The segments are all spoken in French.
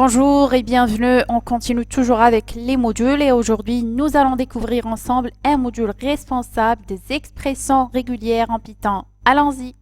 Bonjour et bienvenue, on continue toujours avec les modules et aujourd'hui nous allons découvrir ensemble un module responsable des expressions régulières en Python. Allons-y!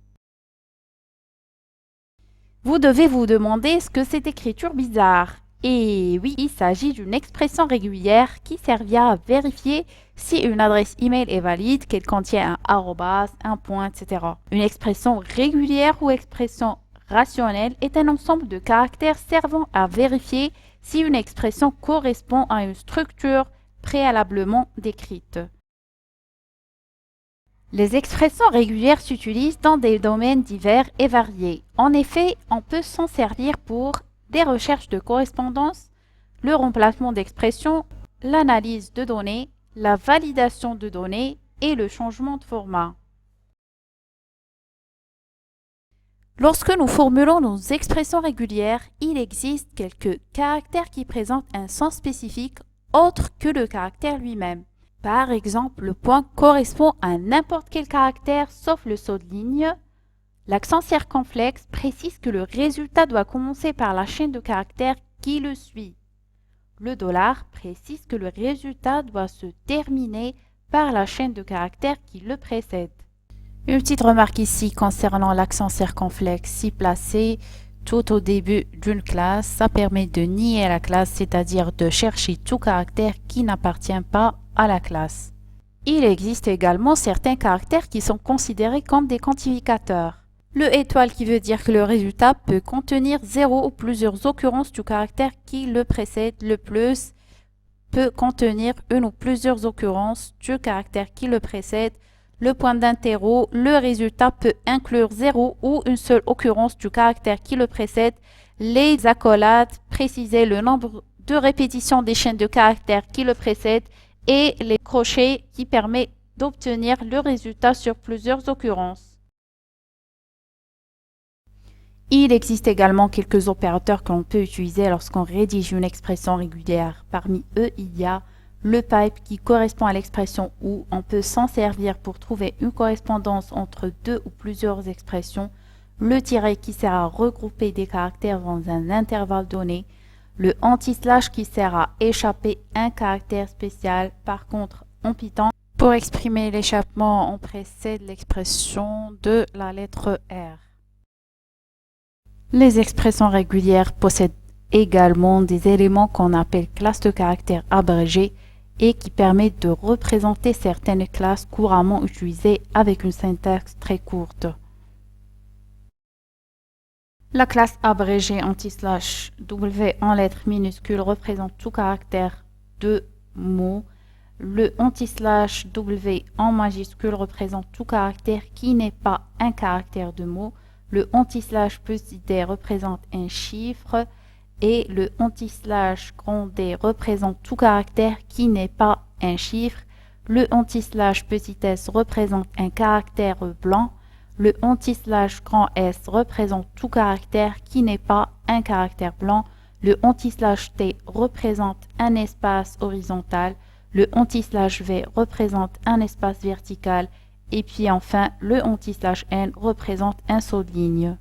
Vous devez vous demander ce que c'est écriture bizarre. Et oui, il s'agit d'une expression régulière qui servira à vérifier si une adresse email est valide, qu'elle contient un arrobas, un point, etc. Une expression régulière ou expression rationnelle est un ensemble de caractères servant à vérifier si une expression correspond à une structure préalablement décrite. Les expressions régulières s'utilisent dans des domaines divers et variés. En effet, on peut s'en servir pour des recherches de correspondance, le remplacement d'expressions, l'analyse de données, la validation de données et le changement de format. Lorsque nous formulons nos expressions régulières, il existe quelques caractères qui présentent un sens spécifique autre que le caractère lui-même. Par exemple, le point correspond à n'importe quel caractère sauf le saut de ligne. L'accent circonflexe précise que le résultat doit commencer par la chaîne de caractères qui le suit. Le dollar précise que le résultat doit se terminer par la chaîne de caractères qui le précède. Une petite remarque ici concernant l'accent circonflexe. Si placé tout au début d'une classe, ça permet de nier la classe, c'est-à-dire de chercher tout caractère qui n'appartient pas à la classe. Il existe également certains caractères qui sont considérés comme des quantificateurs. Le étoile qui veut dire que le résultat peut contenir 0 ou plusieurs occurrences du caractère qui le précède. Le plus peut contenir une ou plusieurs occurrences du caractère qui le précède. Le point d'interro, le résultat peut inclure 0 ou une seule occurrence du caractère qui le précède. Les accolades précisaient le nombre de répétitions des chaînes de caractères qui le précèdent et les crochets qui permettent d'obtenir le résultat sur plusieurs occurrences. Il existe également quelques opérateurs que l'on peut utiliser lorsqu'on rédige une expression régulière. Parmi eux, il y a le pipe qui correspond à l'expression où on peut s'en servir pour trouver une correspondance entre deux ou plusieurs expressions, le tiret qui sert à regrouper des caractères dans un intervalle donné, le anti-slash qui sert à échapper un caractère spécial. Par contre, en Python, pour exprimer l'échappement, on précède l'expression de la lettre R. Les expressions régulières possèdent également des éléments qu'on appelle classes de caractères abrégées et qui permettent de représenter certaines classes couramment utilisées avec une syntaxe très courte. La classe abrégée anti-slash W en lettres minuscules représente tout caractère de mot. Le anti-slash W en majuscule représente tout caractère qui n'est pas un caractère de mot. Le anti-slash petit d représente un chiffre et le anti-slash grand D représente tout caractère qui n'est pas un chiffre. Le anti-slash petit s représente un caractère blanc. Le anti-slash grand S représente tout caractère qui n'est pas un caractère blanc. Le anti-slash T représente un espace horizontal. Le anti-slash V représente un espace vertical. Et puis enfin, le anti-slash N représente un saut de ligne.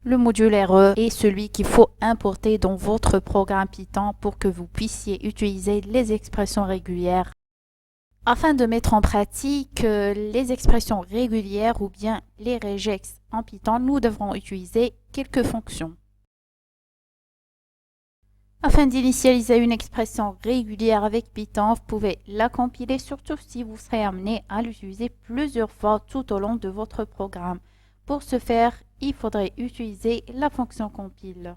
Le module RE est celui qu'il faut importer dans votre programme Python pour que vous puissiez utiliser les expressions régulières. Afin de mettre en pratique les expressions régulières ou bien les regex en Python, nous devrons utiliser quelques fonctions. Afin d'initialiser une expression régulière avec Python, vous pouvez la compiler, surtout si vous serez amené à l'utiliser plusieurs fois tout au long de votre programme. Pour ce faire, il faudrait utiliser la fonction compile.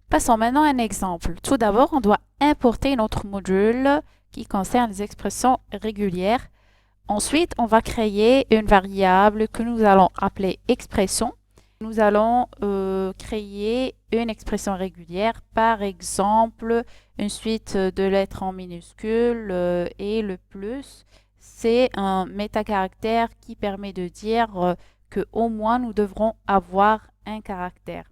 Passons maintenant à un exemple. Tout d'abord, on doit importer notre module qui concerne les expressions régulières. Ensuite, on va créer une variable que nous allons appeler expression. Nous allons créer une expression régulière, par exemple une suite de lettres en minuscules et le plus. C'est un métacaractère qui permet de dire qu'au moins nous devrons avoir un caractère.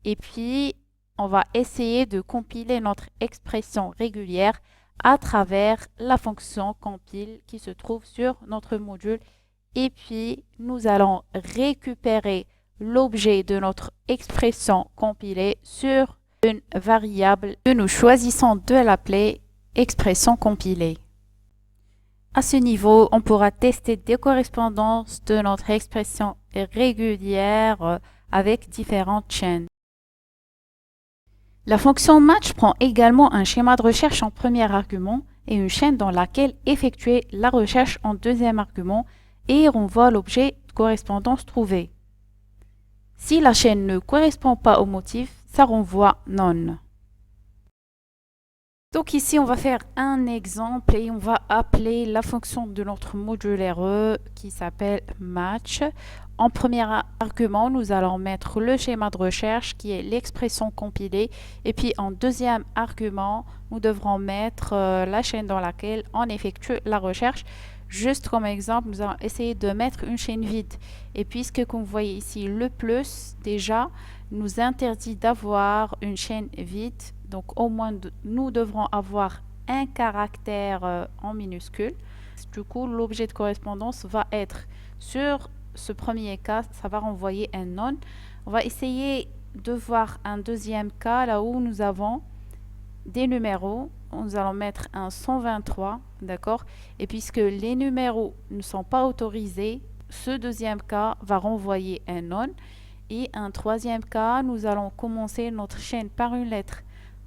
Et puis, on va essayer de compiler notre expression régulière à travers la fonction compile qui se trouve sur notre module. Et puis, nous allons récupérer l'objet de notre expression compilée sur une variable que nous choisissons de l'appeler expression compilée. À ce niveau, on pourra tester des correspondances de notre expression régulière avec différentes chaînes. La fonction match prend également un schéma de recherche en premier argument et une chaîne dans laquelle effectuer la recherche en deuxième argument et renvoie l'objet de correspondance trouvé. Si la chaîne ne correspond pas au motif, ça renvoie none. Donc ici, on va faire un exemple et on va appeler la fonction de notre module RE qui s'appelle match. En premier argument, nous allons mettre le schéma de recherche qui est l'expression compilée. Et puis en deuxième argument, nous devrons mettre la chaîne dans laquelle on effectue la recherche. Juste comme exemple, nous allons essayer de mettre une chaîne vide. Et puisque, comme vous voyez ici, le plus déjà nous interdit d'avoir une chaîne vide, donc au moins nous devrons avoir un caractère en minuscule. Du coup, l'objet de correspondance va être sur ce premier cas, ça va renvoyer un non. On va essayer de voir un deuxième cas là où nous avons des numéros. Nous allons mettre un 123, d'accord? Et puisque les numéros ne sont pas autorisés, ce deuxième cas va renvoyer un non. Et un troisième cas, nous allons commencer notre chaîne par une lettre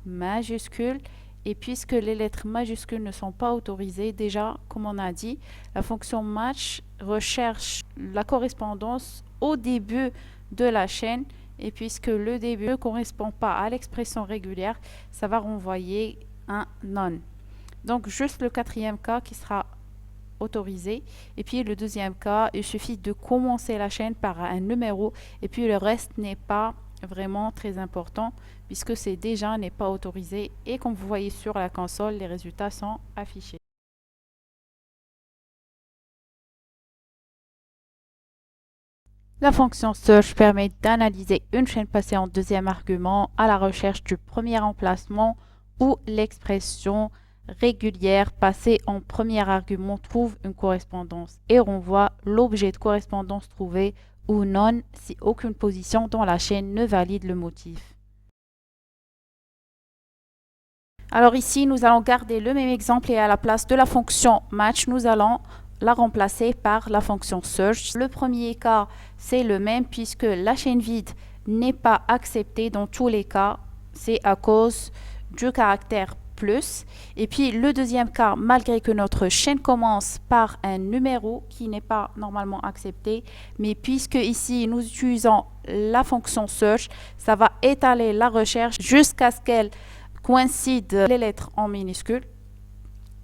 majuscule. Et puisque les lettres majuscules ne sont pas autorisées, déjà, comme on a dit, la fonction match recherche la correspondance au début de la chaîne. Et puisque le début ne correspond pas à l'expression régulière, ça va renvoyer un non. Donc, juste le quatrième cas qui sera autorisé. Et puis, le deuxième cas, il suffit de commencer la chaîne par un numéro. Et puis, le reste n'est pas vraiment très important puisque c'est déjà n'est pas autorisé. Et comme vous voyez sur la console, les résultats sont affichés. La fonction search permet d'analyser une chaîne passée en deuxième argument à la recherche du premier emplacement où l'expression régulière passée en premier argument trouve une correspondance et renvoie l'objet de correspondance trouvé ou non si aucune position dans la chaîne ne valide le motif. Alors ici, nous allons garder le même exemple et à la place de la fonction match, nous allons la remplacer par la fonction search. Le premier cas, c'est le même puisque la chaîne vide n'est pas acceptée dans tous les cas. C'est à cause du caractère plus. Et puis le deuxième cas, malgré que notre chaîne commence par un numéro qui n'est pas normalement accepté, mais puisque ici nous utilisons la fonction search, ça va étaler la recherche jusqu'à ce qu'elle coïncide les lettres en minuscules.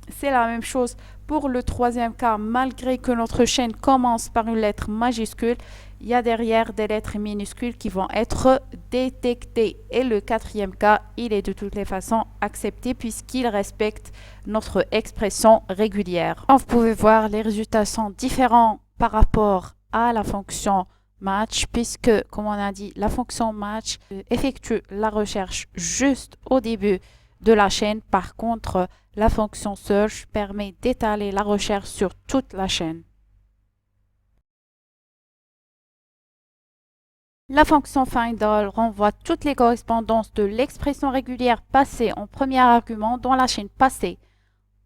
C'est la même chose pour le troisième cas, malgré que notre chaîne commence par une lettre majuscule, il y a derrière des lettres minuscules qui vont être détectées. Et le quatrième cas, il est de toutes les façons accepté puisqu'il respecte notre expression régulière. Vous pouvez voir les résultats sont différents par rapport à la fonction match puisque, comme on a dit, la fonction match effectue la recherche juste au début de la chaîne. Par contre, la fonction search permet d'étaler la recherche sur toute la chaîne. La fonction findAll renvoie toutes les correspondances de l'expression régulière passée en premier argument dans la chaîne passée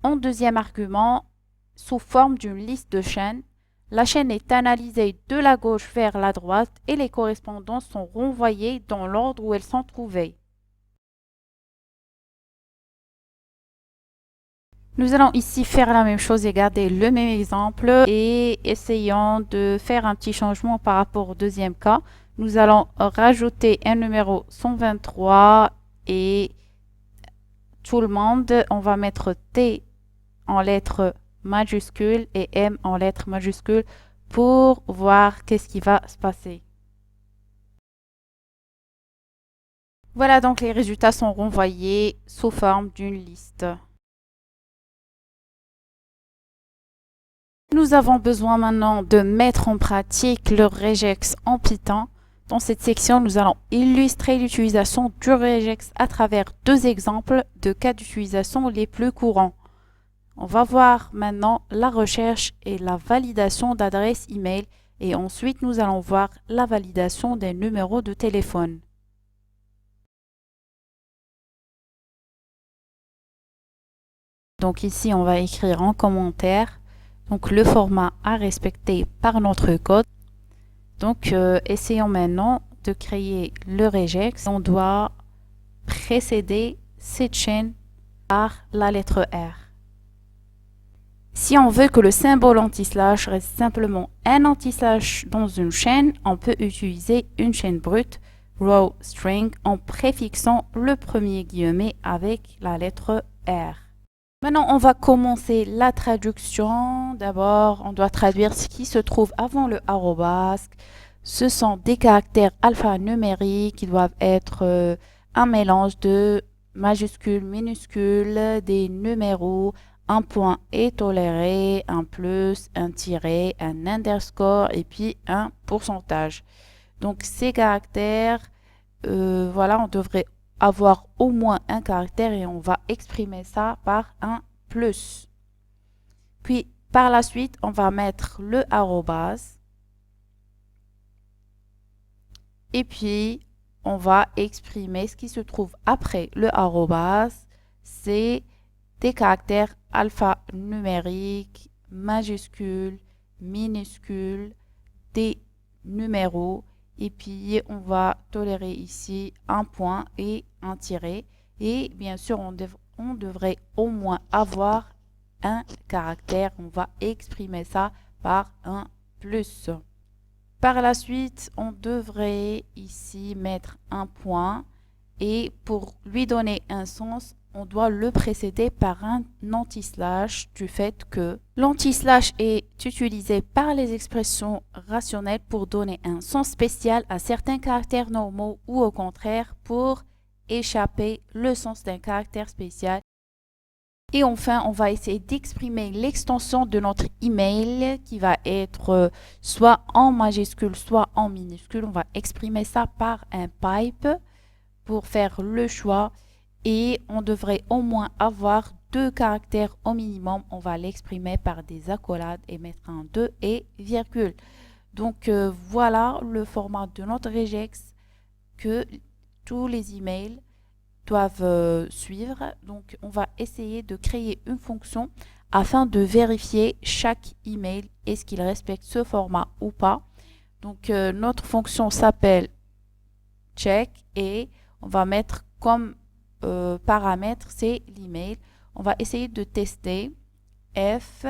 en deuxième argument sous forme d'une liste de chaînes. La chaîne est analysée de la gauche vers la droite et les correspondances sont renvoyées dans l'ordre où elles sont trouvées. Nous allons ici faire la même chose et garder le même exemple et essayons de faire un petit changement par rapport au deuxième cas. Nous allons rajouter un numéro 123 et tout le monde, on va mettre T en lettres majuscules et M en lettres majuscules pour voir qu'est-ce qui va se passer. Voilà, donc les résultats sont renvoyés sous forme d'une liste. Nous avons besoin maintenant de mettre en pratique le regex en Python. Dans cette section, nous allons illustrer l'utilisation du regex à travers deux exemples de cas d'utilisation les plus courants. On va voir maintenant la recherche et la validation d'adresses email Et ensuite, nous allons voir la validation des numéros de téléphone. Donc ici, on va écrire en commentaire donc le format à respecter par notre code. Donc essayons maintenant de créer le regex. On doit précéder cette chaîne par la lettre R. Si on veut que le symbole anti-slash reste simplement un anti-slash dans une chaîne, on peut utiliser une chaîne brute row string en préfixant le premier guillemet avec la lettre R. Maintenant, on va commencer la traduction. D'abord, on doit traduire ce qui se trouve avant le arrobasque. Ce sont des caractères alphanumériques qui doivent être un mélange de majuscules, minuscules, des numéros. Un point est toléré, un plus, un tiret, un underscore et puis un pourcentage. Donc ces caractères, voilà, on devrait avoir au moins un caractère et on va exprimer ça par un plus. Puis par la suite, on va mettre le arrobase et puis on va exprimer ce qui se trouve après le arrobase. C'est des caractères alphanumériques, majuscules, minuscules, des numéros. Et puis, on va tolérer ici un point et un tiret. Et bien sûr, on devrait au moins avoir un caractère. On va exprimer ça par un plus. Par la suite, on devrait ici mettre un point. Et pour lui donner un sens, on doit le précéder par un anti-slash du fait que l'anti-slash est utilisé par les expressions rationnelles pour donner un sens spécial à certains caractères normaux ou au contraire pour échapper le sens d'un caractère spécial. Et enfin, on va essayer d'exprimer l'extension de notre email qui va être soit en majuscule, soit en minuscule. On va exprimer ça par un pipe pour faire le choix. Et on devrait au moins avoir deux caractères au minimum. On va l'exprimer par des accolades et mettre un 2 et virgule. Donc voilà le format de notre regex que tous les emails doivent suivre. Donc on va essayer de créer une fonction afin de vérifier chaque email. Est-ce qu'il respecte ce format ou pas. Donc notre fonction s'appelle check et on va mettre comme paramètre, c'est l'email. On va essayer de tester f.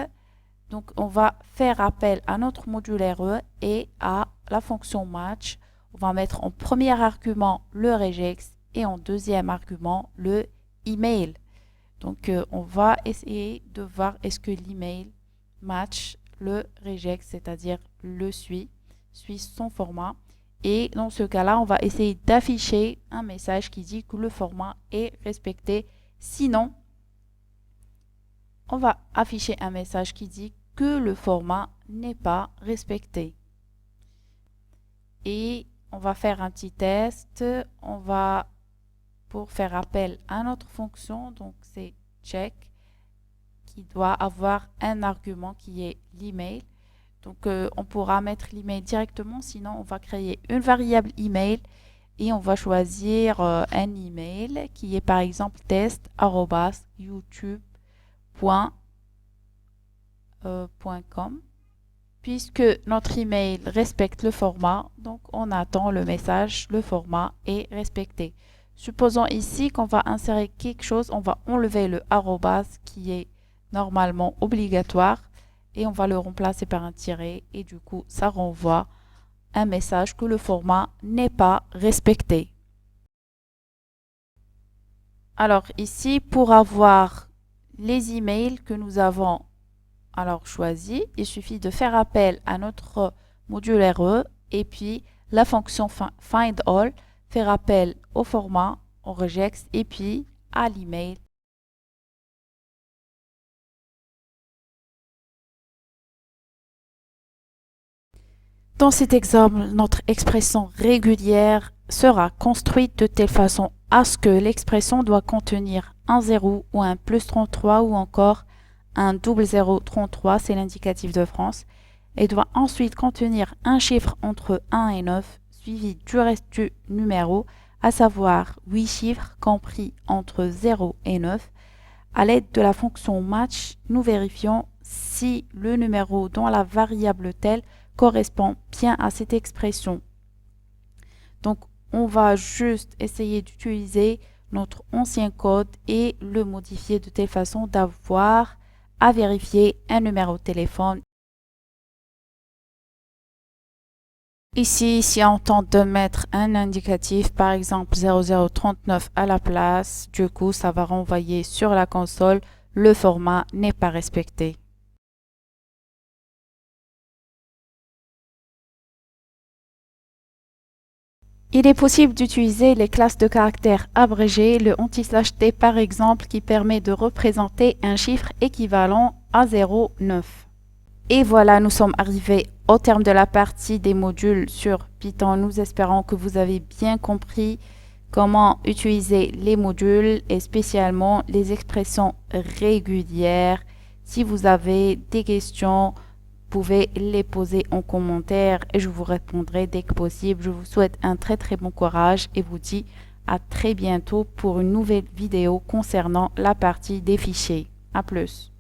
Donc, on va faire appel à notre module RE et à la fonction match. On va mettre en premier argument le regex et en deuxième argument le email. Donc, on va essayer de voir est-ce que l'email match le regex, c'est-à-dire le suit son format. Et dans ce cas-là, on va essayer d'afficher un message qui dit que le format est respecté. Sinon, on va afficher un message qui dit que le format n'est pas respecté. Et on va faire un petit test. On va, pour faire appel à notre fonction, donc c'est check, qui doit avoir un argument qui est l'email. Donc, on pourra mettre l'email directement, sinon on va créer une variable email et on va choisir un email qui est par exemple test@youtube.com. Puisque notre email respecte le format, donc on attend le message, le format est respecté. Supposons ici qu'on va insérer quelque chose, on va enlever le arrobase qui est normalement obligatoire. Et on va le remplacer par un tiret et du coup ça renvoie un message que le format n'est pas respecté. Alors ici pour avoir les emails que nous avons choisis, il suffit de faire appel à notre module RE et puis la fonction findAll, faire appel au format, au regex et puis à l'email. Dans cet exemple, notre expression régulière sera construite de telle façon à ce que l'expression doit contenir un 0 ou un plus 33 ou encore un double 0 33, c'est l'indicatif de France. et doit ensuite contenir un chiffre entre 1 et 9, suivi du reste du numéro, à savoir 8 chiffres compris entre 0 et 9. À l'aide de la fonction match, nous vérifions si le numéro dans la variable telle correspond bien à cette expression. Donc, on va juste essayer d'utiliser notre ancien code et le modifier de telle façon d'avoir à vérifier un numéro de téléphone. Ici, si on tente de mettre un indicatif, par exemple 0039 à la place, du coup, ça va renvoyer sur la console, le format n'est pas respecté. Il est possible d'utiliser les classes de caractères abrégées, le anti/t par exemple, qui permet de représenter un chiffre équivalent à 0,9. Et voilà, nous sommes arrivés au terme de la partie des modules sur Python. Nous espérons que vous avez bien compris comment utiliser les modules et spécialement les expressions régulières. Si vous avez des questions, vous pouvez les poser en commentaire et je vous répondrai dès que possible. Je vous souhaite un très bon courage et vous dis à très bientôt pour une nouvelle vidéo concernant la partie des fichiers. À plus.